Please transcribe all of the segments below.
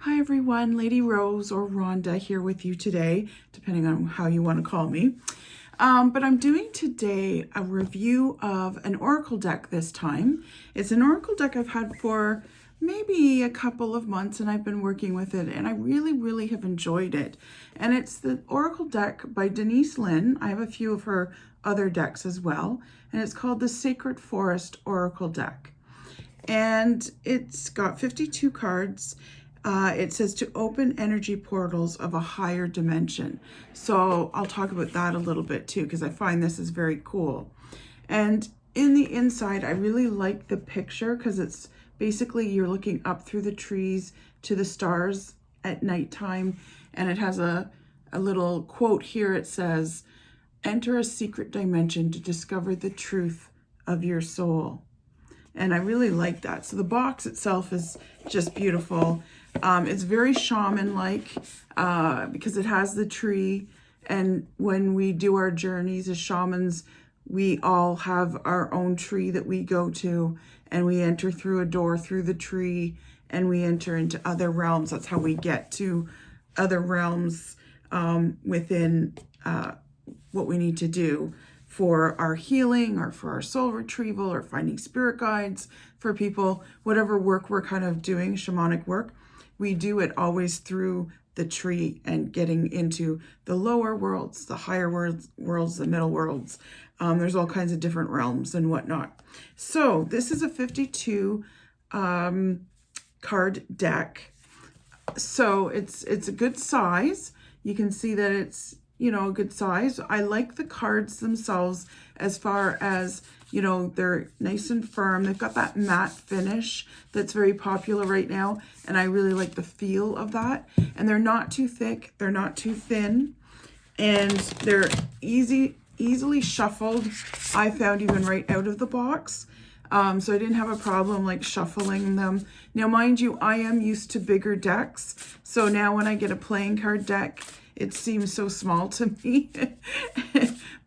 Hi everyone, Lady Rose or Rhonda here with you today, depending on how you want to call me. But I'm doing today a review of an oracle deck this time. It's an oracle deck I've had for maybe a couple of months and I've been working with it and I really have enjoyed it. And it's the oracle deck by Denise Linn. I have a few of her other decks as well. And it's called the Sacred Forest Oracle Deck. And it's got 52 cards. It says to open energy portals of a higher dimension. So I'll talk about that a little bit too, because I find this is very cool. And in the inside, I really like the picture because it's basically you're looking up through the trees to the stars at nighttime. And it has a little quote here. It says, "Enter a secret dimension to discover the truth of your soul." And I really like that. So the box itself is just beautiful. It's very shaman-like because it has the tree. And when we do our journeys as shamans, we all have our own tree that we go to and we enter through a door through the tree and we enter into other realms. That's how we get to other realms within what we need to do for our healing or for our soul retrieval or finding spirit guides for people, whatever work we're kind of doing, shamanic work, we do it always through the tree and getting into the lower worlds, the higher worlds, the middle worlds. There's all kinds of different realms and whatnot. So this is a 52 card deck. So it's a good size. You can see that it's, you know, a good size. I like the cards themselves as far as, you know, they're nice and firm. They've got that matte finish that's very popular right now. And I really like the feel of that. And they're not too thick. They're not too thin. And they're easily shuffled. I found even right out of the box. So I didn't have a problem like shuffling them. Now, mind you, I am used to bigger decks. So now when I get a playing card deck, it seems so small to me,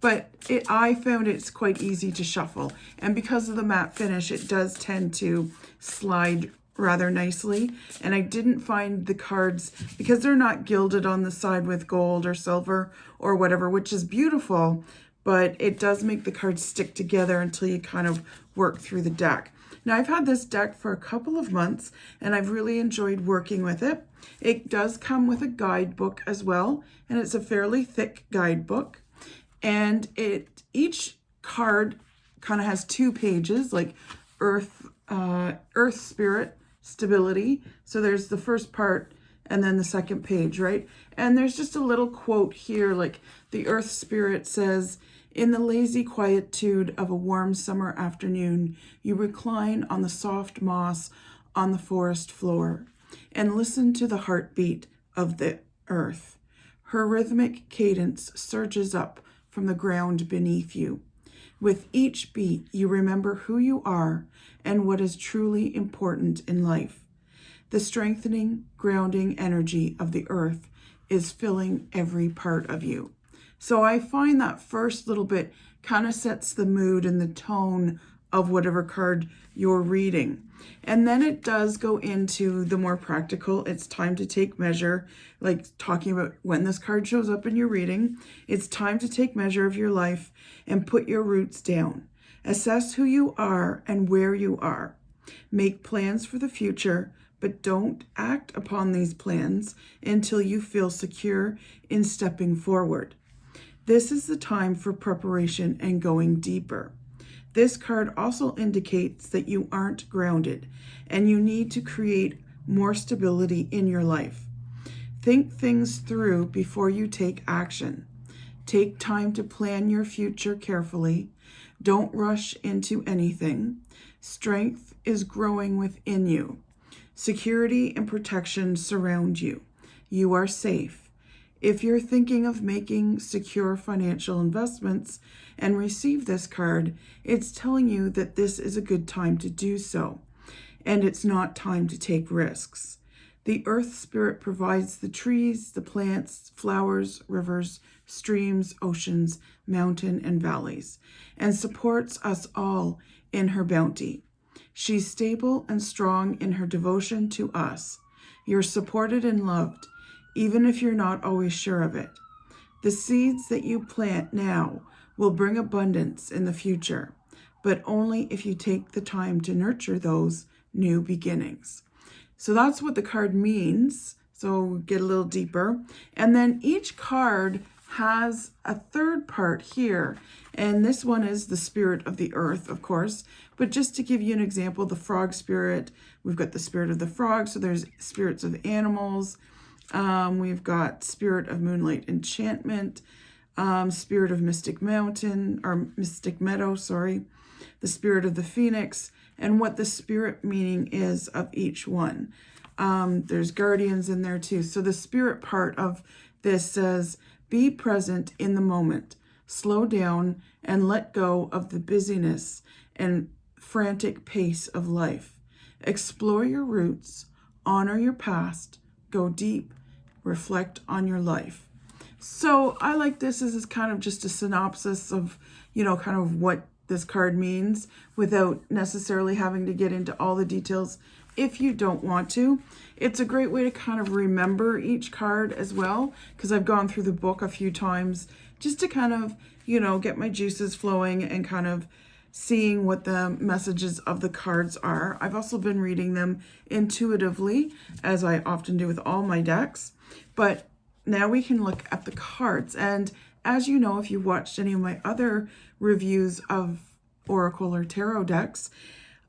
but I found it's quite easy to shuffle. And because of the matte finish, it does tend to slide rather nicely. And I didn't find the cards, because they're not gilded on the side with gold or silver or whatever, which is beautiful, but it does make the cards stick together until you kind of work through the deck. Now, I've had this deck for a couple of months and I've really enjoyed working with it. It does come with a guidebook as well, and it's a fairly thick guidebook. And each card kind of has 2 pages, like Earth, Spirit, Stability. So there's the first part and then the second page, right? And there's just a little quote here, like the Earth Spirit says, "In the lazy quietude of a warm summer afternoon, you recline on the soft moss on the forest floor and listen to the heartbeat of the earth. Her rhythmic cadence surges up from the ground beneath you. With each beat, you remember who you are and what is truly important in life. The strengthening, grounding energy of the earth is filling every part of you." So I find that first little bit kind of sets the mood and the tone of whatever card you're reading. And then it does go into the more practical. It's time to take measure, like talking about when this card shows up in your reading. It's time to take measure of your life and put your roots down. Assess who you are and where you are. Make plans for the future, but don't act upon these plans until you feel secure in stepping forward. This is the time for preparation and going deeper. This card also indicates that you aren't grounded and you need to create more stability in your life. Think things through before you take action. Take time to plan your future carefully. Don't rush into anything. Strength is growing within you. Security and protection surround you. You are safe. If you're thinking of making secure financial investments and receive this card, it's telling you that this is a good time to do so, and it's not time to take risks. The Earth Spirit provides the trees, the plants, flowers, rivers, streams, oceans, mountains, and valleys, and supports us all in her bounty. She's stable and strong in her devotion to us. You're supported and loved, even if you're not always sure of it. The seeds that you plant now will bring abundance in the future, but only if you take the time to nurture those new beginnings. So that's what the card means. So get a little deeper. And then each card has a third part here. And this one is the spirit of the earth, of course. But just to give you an example, the frog spirit, we've got the spirit of the frog. So there's spirits of animals. We've got spirit of moonlight enchantment, spirit of mystic mountain, or mystic meadow, sorry, the spirit of the phoenix, and what the spirit meaning is of each one. There's guardians in there too. So the spirit part of this says, be present in the moment, slow down and let go of the busyness and frantic pace of life. Explore your roots, honor your past, go deep, reflect on your life. So I like this as kind of just a synopsis of, kind of what this card means without necessarily having to get into all the details if you don't want to. It's a great way to kind of remember each card as well, because I've gone through the book a few times just to kind of, get my juices flowing and kind of seeing what the messages of the cards are. I've also been reading them intuitively, as I often do with all my decks. But now we can look at the cards. And as you know, if you watched any of my other reviews of Oracle or Tarot decks,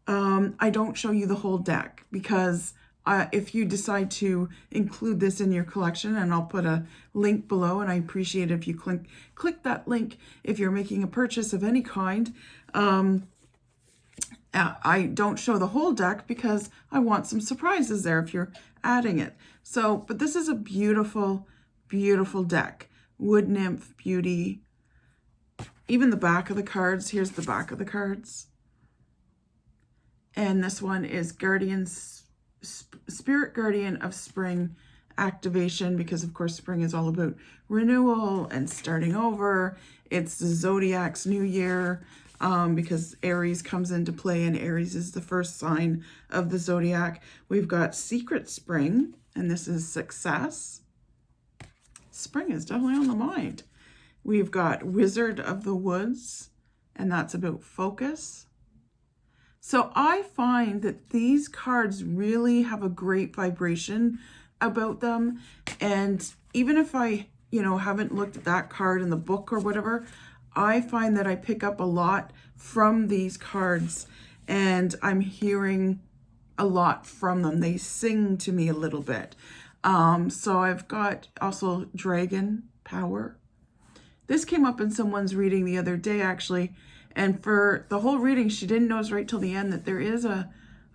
I don't show you the whole deck because if you decide to include this in your collection, and I'll put a link below, and I appreciate if you click that link if you're making a purchase of any kind. I don't show the whole deck because I want some surprises there if you're adding it. So, but this is a beautiful, beautiful deck. Wood Nymph, Beauty. Even the back of the cards. Here's the back of the cards. And this one is Spirit Guardian of Spring Activation, because of course spring is all about renewal and starting over. It's the Zodiac's new year, because Aries comes into play, and Aries is the first sign of the Zodiac. We've got Secret Spring, and this is success. Spring is definitely on the mind. We've got Wizard of the Woods, and that's about focus. So I find that these cards really have a great vibration about them. And even if I, haven't looked at that card in the book or whatever, I find that I pick up a lot from these cards, and I'm hearing a lot from them. They sing to me a little bit. So I've got also Dragon Power. This came up in someone's reading the other day, actually. And for the whole reading, she didn't notice right till the end that there is a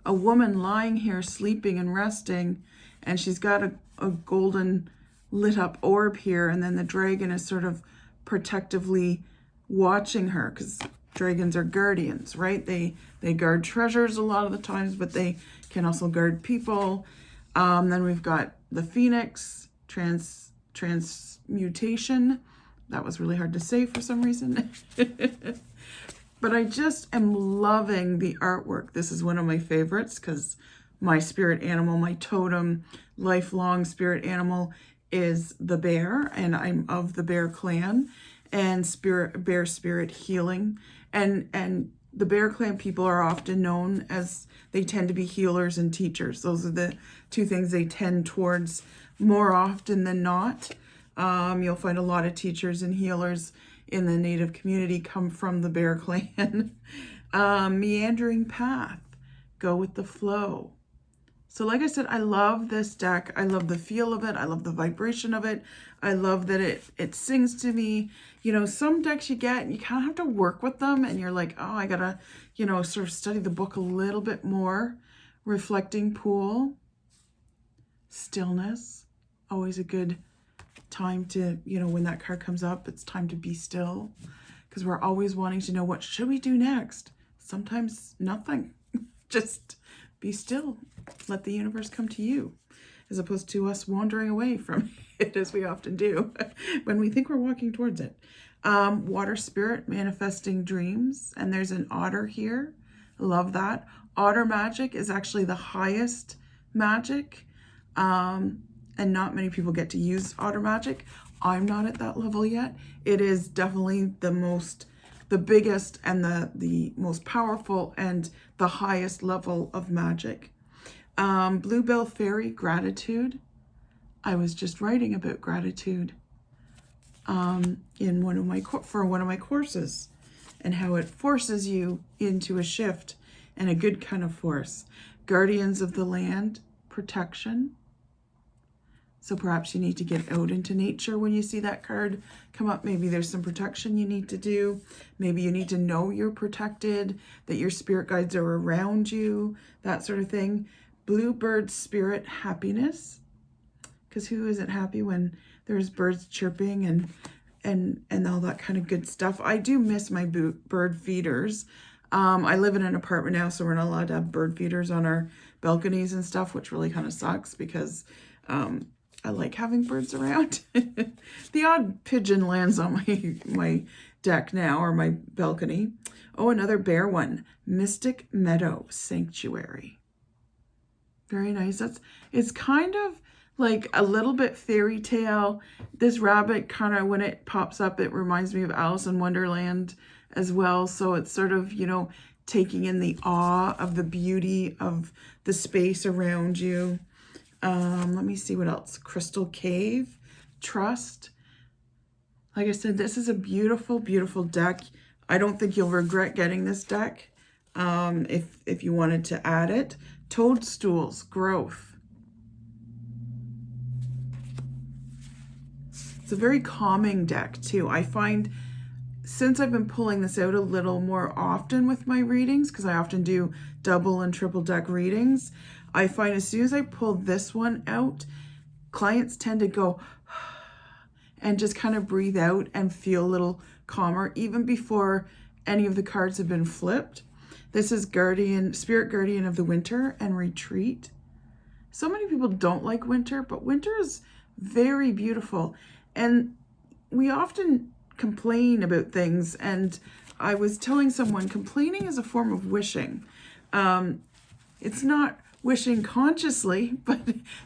woman lying here sleeping and resting, and she's got a golden lit up orb here, and then the dragon is sort of protectively watching her, because dragons are guardians, right? They guard treasures a lot of the times, but they can also guard people. Then we've got the Phoenix, transmutation. That was really hard to say for some reason. But I just am loving the artwork. This is one of my favorites because my spirit animal, my totem, lifelong spirit animal is the bear, and I'm of the bear clan, and bear spirit healing. And the bear clan people are often known as, they tend to be healers and teachers. Those are the two things they tend towards more often than not. You'll find a lot of teachers and healers in the Native community come from the bear clan. Meandering path, go with the flow. So like I said, I love this deck. I love the feel of it. I love the vibration of it. I love that it sings to me. Some decks you get and you kind of have to work with them, and you're like, oh, I gotta, sort of study the book a little bit more. Reflecting pool, stillness, always a good time to, when that card comes up, it's time to be still, because we're always wanting to know, what should we do next? Sometimes nothing. Just be still. Let the universe come to you, as opposed to us wandering away from it, as we often do when we think we're walking towards it. Water spirit, manifesting dreams, and there's an otter here. Love that. Otter magic is actually the highest magic. and not many people get to use Otter Magic. I'm not at that level yet. It is definitely the biggest and the most powerful and the highest level of magic. Bluebell Fairy, Gratitude. I was just writing about gratitude in one of my courses, and how it forces you into a shift, and a good kind of force. Guardians of the Land, Protection. So perhaps you need to get out into nature when you see that card come up. Maybe there's some protection you need to do. Maybe you need to know you're protected, that your spirit guides are around you, that sort of thing. Bluebird Spirit, Happiness. Because who isn't happy when there's birds chirping and all that kind of good stuff? I do miss my bird feeders. I live in an apartment now, so we're not allowed to have bird feeders on our balconies and stuff, which really kind of sucks because I like having birds around. The odd pigeon lands on my deck now, or my balcony. Oh, another bear one. Mystic Meadow, Sanctuary. Very nice. It's kind of like a little bit fairy tale. This rabbit kind of, when it pops up, it reminds me of Alice in Wonderland as well. So it's sort of, taking in the awe of the beauty of the space around you. Let me see what else. Crystal Cave, Trust. Like I said, this is a beautiful, beautiful deck. I don't think you'll regret getting this deck if you wanted to add it. Toadstools, Growth. It's a very calming deck too. I find since I've been pulling this out a little more often with my readings, because I often do double and triple deck readings, I find as soon as I pull this one out, clients tend to go and just kind of breathe out and feel a little calmer even before any of the cards have been flipped. This is Spirit Guardian of the Winter and Retreat. So many people don't like winter, but winter is very beautiful. And we often complain about things, and I was telling someone complaining is a form of wishing. It's not wishing consciously,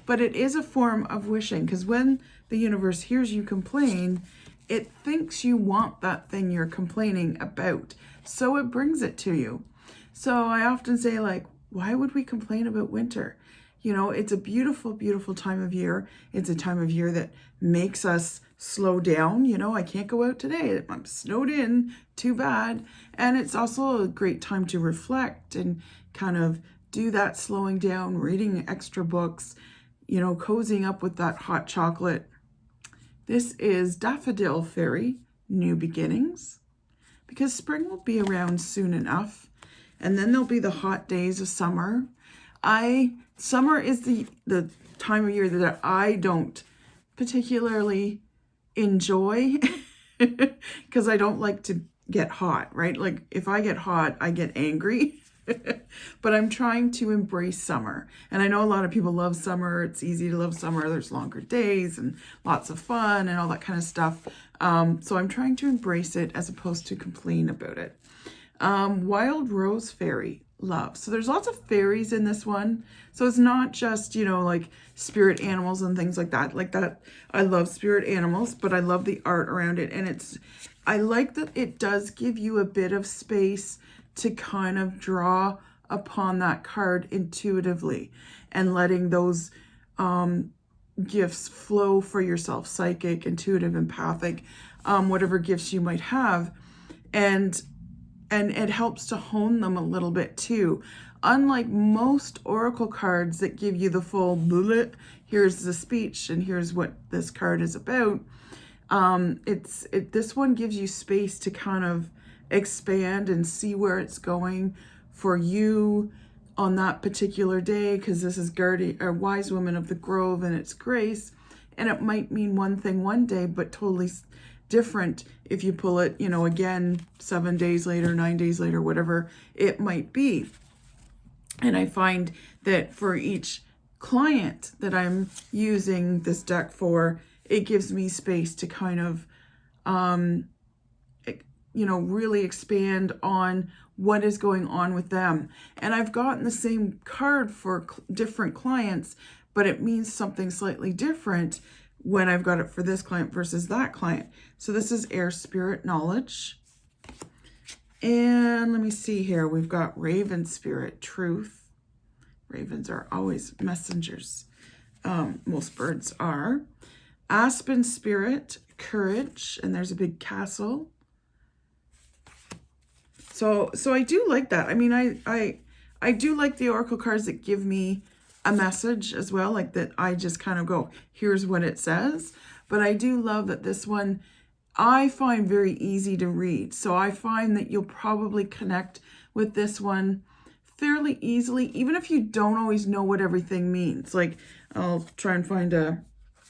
but it is a form of wishing, because when the universe hears you complain, it thinks you want that thing you're complaining about, so it brings it to you. So I often say, like, why would we complain about winter? It's a beautiful, beautiful time of year. It's a time of year that makes us slow down. I can't go out today. I'm snowed in, too bad. And it's also a great time to reflect and kind of do that slowing down, reading extra books, cozying up with that hot chocolate. This is Daffodil Fairy, New Beginnings, because spring will be around soon enough. And then there'll be the hot days of summer. Summer is the time of year that I don't particularly enjoy because I don't like to get hot, right? Like if I get hot, I get angry. But I'm trying to embrace summer. And I know a lot of people love summer. It's easy to love summer. There's longer days and lots of fun and all that kind of stuff. So I'm trying to embrace it as opposed to complain about it. Wild Rose Fairy, Love. So there's lots of fairies in this one. So it's not just, like spirit animals and things like that. Like that, I love spirit animals, but I love the art around it. And I like that it does give you a bit of space to kind of draw upon that card intuitively and letting those gifts flow for yourself, psychic, intuitive, empathic, whatever gifts you might have. And it helps to hone them a little bit too. Unlike most oracle cards that give you the full bullet, here's the speech and here's what this card is about, this one gives you space to kind of expand and see where it's going for you on that particular day, because this is Wise Woman of the Grove and it's Grace, and it might mean one thing one day but totally different if you pull it, again 7 days later, 9 days later, whatever it might be. And I find that for each client that I'm using this deck for, it gives me space to kind of you know, really expand on what is going on with them. And I've gotten the same card for different clients, but it means something slightly different when I've got it for this client versus that client. So this is air spirit knowledge. And let me see here. We've got raven spirit truth. Ravens are always messengers. Most birds are. Aspen spirit courage. And there's a big castle. So I do like that. I mean, I do like the oracle cards that give me a message as well, like that I just kind of go, here's what it says. But I do love that this one I find very easy to read. So I find that you'll probably connect with this one fairly easily, even if you don't always know what everything means. Like I'll try and find a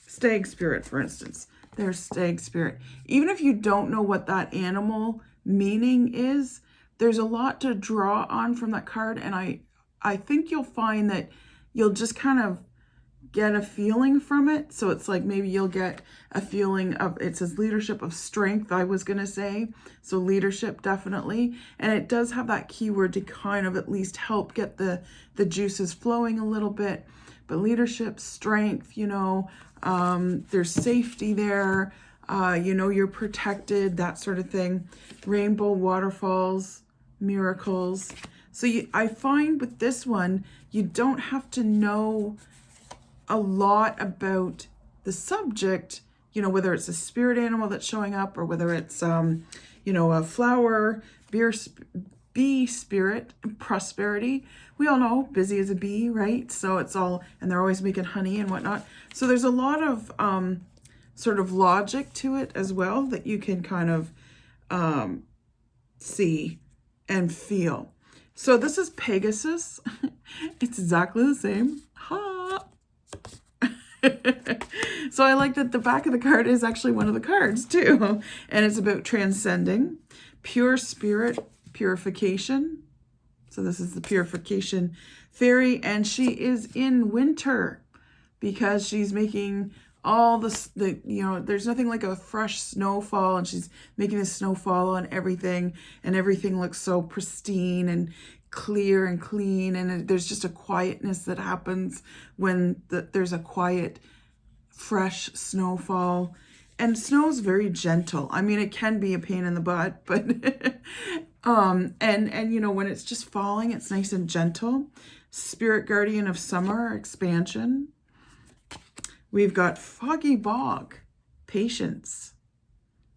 stag spirit, for instance. There's stag spirit. Even if you don't know what that animal meaning is, there's a lot to draw on from that card. And I think you'll find that you'll just kind of get a feeling from it. So it's like maybe you'll get a feeling of, it says leadership of strength, I was going to say. So leadership, definitely. And it does have that keyword to kind of at least help get the juices flowing a little bit. But leadership, strength, you know, there's safety there. You know, you're protected, that sort of thing. Rainbow, waterfalls, miracles. So I find with this one, you don't have to know a lot about the subject, you know, whether it's a spirit animal that's showing up or whether it's, you know, a flower, bee spirit, prosperity. We all know busy as a bee, right? So it's all, and they're always making honey and whatnot. So there's a lot of sort of logic to it as well that you can kind of see and feel. So this is Pegasus. It's exactly the same. Ha! So I like that the back of the card is actually one of the cards too. And it's about transcending. Pure spirit, purification. So this is the purification fairy. And she is in winter because she's making all the you know, there's nothing like a fresh snowfall, and she's making the snowfall on everything, and everything looks so pristine and clear and clean, and there's just a quietness that happens when there's a quiet, fresh snowfall. And snow is very gentle. I mean, it can be a pain in the butt, but and you know, when it's just falling, it's nice and gentle. Spirit guardian of summer, expansion. We've got foggy bog, patience.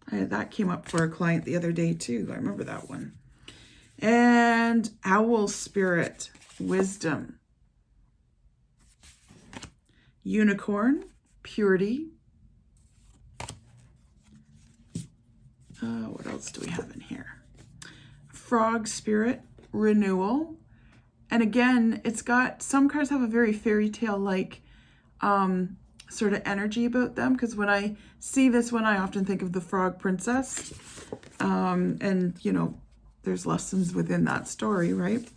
That came up for a client the other day too. I remember that one. And owl spirit, wisdom. Unicorn, purity. What else do we have in here? Frog spirit, renewal. And again, it's got, some cards have a very fairy tale like sort of energy about them, because when I see this one, I often think of the Frog Princess. And you know, there's lessons within that story, right?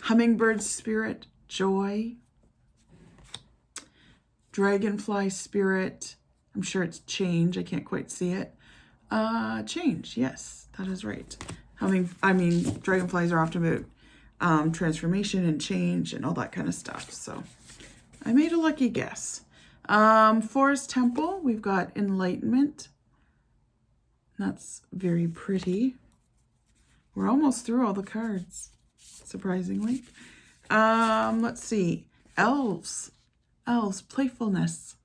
Hummingbird spirit, joy. Dragonfly spirit, I'm sure it's change, I can't quite see it. Change, yes, that is right. Dragonflies are often about transformation and change and all that kind of stuff. So I made a lucky guess. Forest temple, we've got enlightenment. That's very pretty. We're almost through all the cards, surprisingly. Let's see. Elves, playfulness.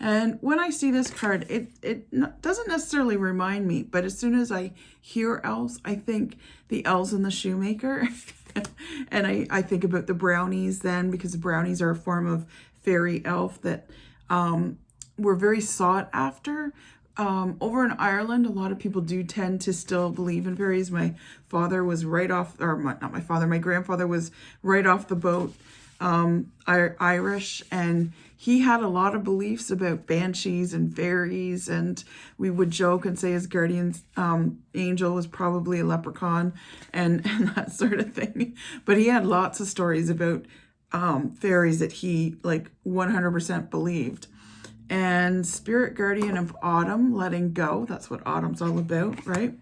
And when I see this card, it doesn't necessarily remind me, but as soon as I hear elves, I think the elves and the shoemaker. And I think about the brownies then, because the brownies are a form of fairy elf that were very sought after. Over in Ireland, a lot of people do tend to still believe in fairies. My father was right off, or not my father, my grandfather was right off the boat, Irish, and he had a lot of beliefs about banshees and fairies, and we would joke and say his guardian angel was probably a leprechaun and that sort of thing. But he had lots of stories about fairies that he like 100% believed. And spirit guardian of autumn, letting go. That's what autumn's all about, right?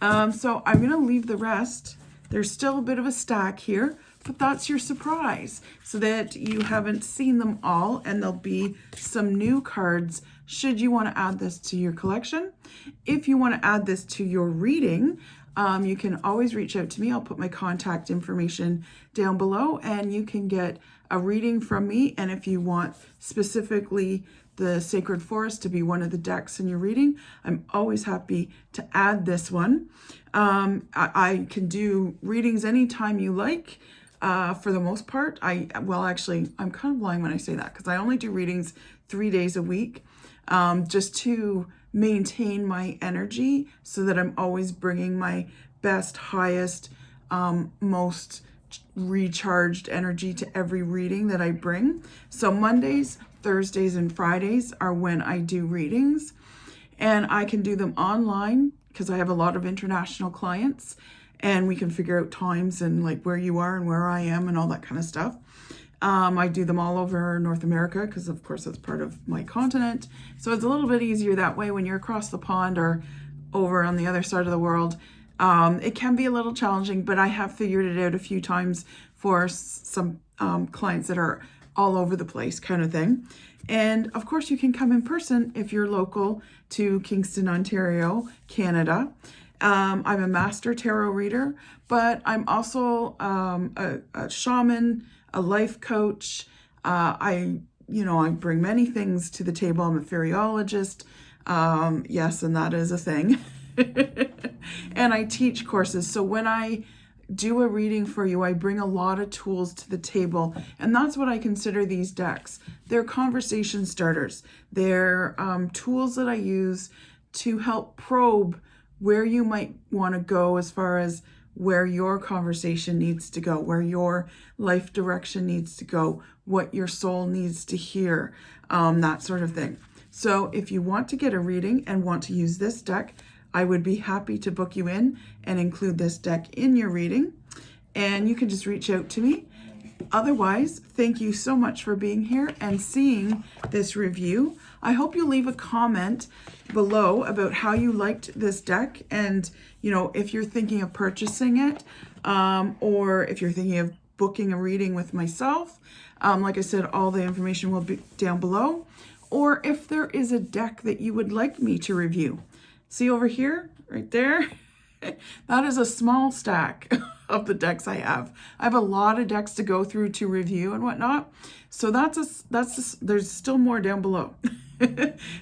So I'm going to leave the rest. There's still a bit of a stack here, but that's your surprise so that you haven't seen them all, and there'll be some new cards should you want to add this to your collection. If you want to add this to your reading, you can always reach out to me. I'll put my contact information down below and you can get a reading from me. And if you want specifically the Sacred Forest to be one of the decks in your reading, I'm always happy to add this one. I can do readings anytime you like. For the most part, well, actually, I'm kind of lying when I say that because I only do readings 3 days a week, just to maintain my energy so that I'm always bringing my best, highest, most recharged energy to every reading that I bring. So Mondays, Thursdays, and Fridays are when I do readings, and I can do them online because I have a lot of international clients, and we can figure out times and like where you are and where I am and all that kind of stuff. I do them all over North America because of course that's part of my continent. So it's a little bit easier that way when you're across the pond or over on the other side of the world. It can be a little challenging, but I have figured it out a few times for some clients that are all over the place kind of thing. And of course you can come in person if you're local to Kingston, Ontario, Canada. I'm a master tarot reader, but I'm also a shaman, a life coach. I bring many things to the table. I'm a fairyologist. Yes, and that is a thing. And I teach courses. So when I do a reading for you, I bring a lot of tools to the table. And that's what I consider these decks. They're conversation starters. They're tools that I use to help probe where you might want to go as far as where your conversation needs to go, where your life direction needs to go, what your soul needs to hear, that sort of thing. So if you want to get a reading and want to use this deck, I would be happy to book you in and include this deck in your reading. And you can just reach out to me. Otherwise, thank you so much for being here and seeing this review. I hope you leave a comment below about how you liked this deck, and if you're thinking of purchasing it, or if you're thinking of booking a reading with myself. Like I said, all the information will be down below. Or if there is a deck that you would like me to review. See over here, right there? That is a small stack of the decks I have. I have a lot of decks to go through to review and whatnot. So there's still more down below.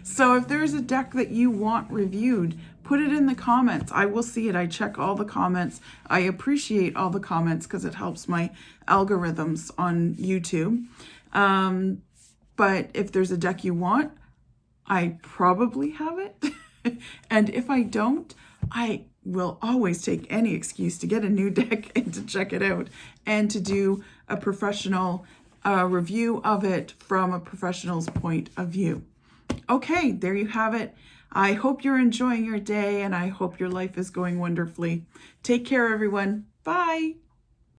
So if there's a deck that you want reviewed, put it in the comments. I will see it. I check all the comments. I appreciate all the comments because it helps my algorithms on YouTube. But if there's a deck you want, I probably have it. And if I don't, I will always take any excuse to get a new deck and to check it out and to do a professional review of it from a professional's point of view. Okay, there you have it. I hope you're enjoying your day and I hope your life is going wonderfully. Take care, everyone. Bye.